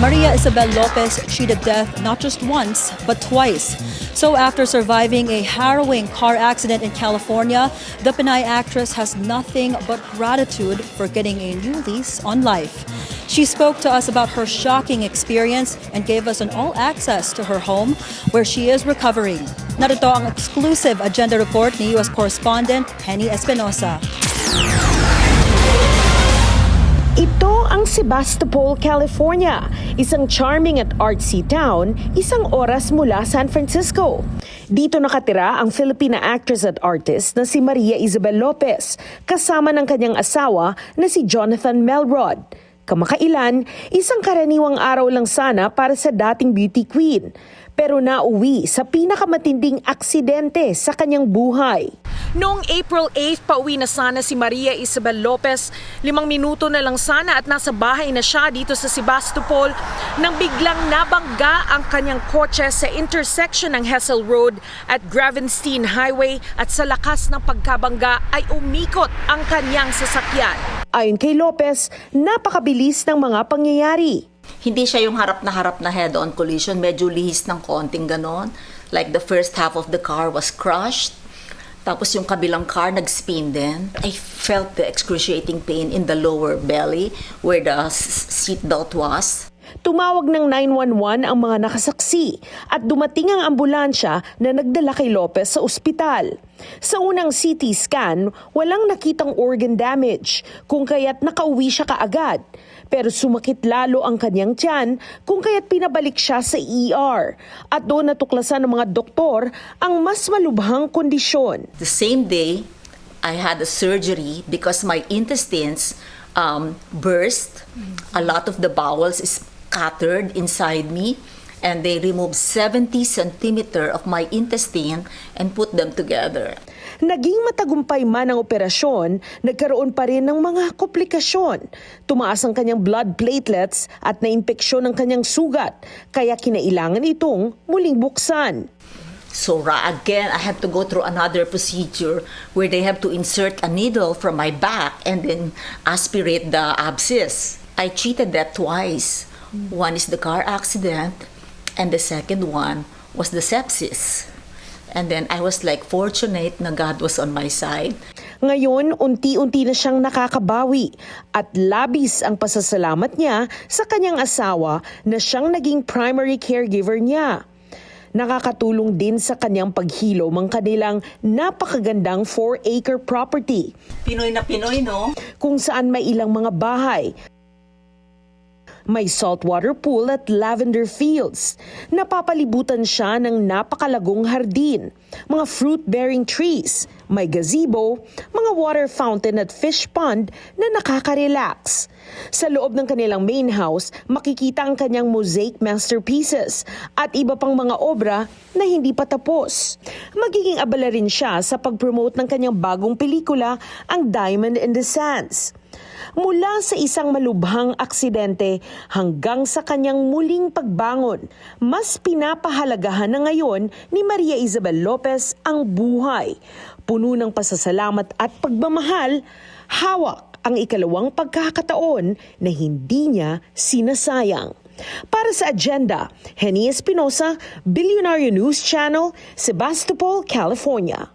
Maria Isabel Lopez cheated death not just once, but twice. So after surviving a harrowing car accident in California, the Pinay actress has nothing but gratitude for getting a new lease on life. She spoke to us about her shocking experience and gave us an all-access to her home where she is recovering. Narito ang exclusive agenda report ni U.S. correspondent Henny Espinosa. Ito ang Sebastopol, California, isang charming at artsy town, isang oras mula San Francisco. Dito nakatira ang Filipina actress at artist na si Maria Isabel Lopez, kasama ng kanyang asawa na si Jonathan Melrod. Kamakailan, isang karaniwang araw lang sana para sa dating beauty queen. Pero nauwi sa pinakamatinding aksidente sa kanyang buhay. Noong April 8, pauwi na sana si Maria Isabel Lopez. 5 minuto na lang sana at nasa bahay na siya dito sa Sebastopol nang biglang nabangga ang kanyang kotse sa intersection ng Hessel Road at Gravenstein Highway at sa lakas ng pagkabangga ay umikot ang kanyang sasakyan. Ayon kay Lopez, napakabilis ng mga pangyayari. Hindi siya yung harap na head-on collision. Medyo lihis ng konting ganon. Like the first half of the car was crushed. Tapos yung kabilang car nag-spin din. I felt the excruciating pain in the lower belly where the seatbelt was. Tumawag ng 911 ang mga nakasaksi at dumating ang ambulansya na nagdala kay Lopez sa ospital. Sa unang CT scan, walang nakitang organ damage, kung kaya't nakauwi siya kaagad. Pero sumakit lalo ang kanyang tiyan kung kaya't pinabalik siya sa ER. At doon natuklasan ng mga doktor ang mas malubhang kondisyon. The same day, I had a surgery because my intestines burst. A lot of the bowels is scattered inside me. And they removed 70 centimeter of my intestine and put them together. Naging matagumpay man ang operasyon, nagkaroon pa rin ng mga komplikasyon. Tumaas ang kanyang blood platelets at naimpeksyon ang kanyang sugat, kaya kinailangan itong muling buksan. So again, I had to go through another procedure where they have to insert a needle from my back and then aspirate the abscess. I cheated that twice. One is the car accident, and the second one was the sepsis. And then I was like fortunate na God was on my side. Ngayon, unti-unti na siyang nakakabawi at labis ang pasasalamat niya sa kanyang asawa na siyang naging primary caregiver niya. Nakakatulong din sa kanyang paghilom ang kanilang napakagandang 4-acre property. Pinoy na Pinoy, no? Kung saan may ilang mga bahay. May saltwater pool at lavender fields. Napapalibutan siya ng napakalagong hardin, mga fruit-bearing trees, may gazebo, mga water fountain at fish pond na nakaka-relax. Sa loob ng kanilang main house, makikita ang kanyang mosaic masterpieces at iba pang mga obra na hindi pa tapos. Magiging abala rin siya sa pag-promote ng kanyang bagong pelikula, ang Diamond in the Sands. Mula sa isang malubhang aksidente hanggang sa kanyang muling pagbangon, mas pinapahalagahan na ngayon ni Maria Isabel Lopez ang buhay. Puno ng pasasalamat at pagmamahal, hawak ang ikalawang pagkakataon na hindi niya sinasayang. Para sa Agenda, Henny Espinosa, Billionaire News Channel, Sebastopol, California.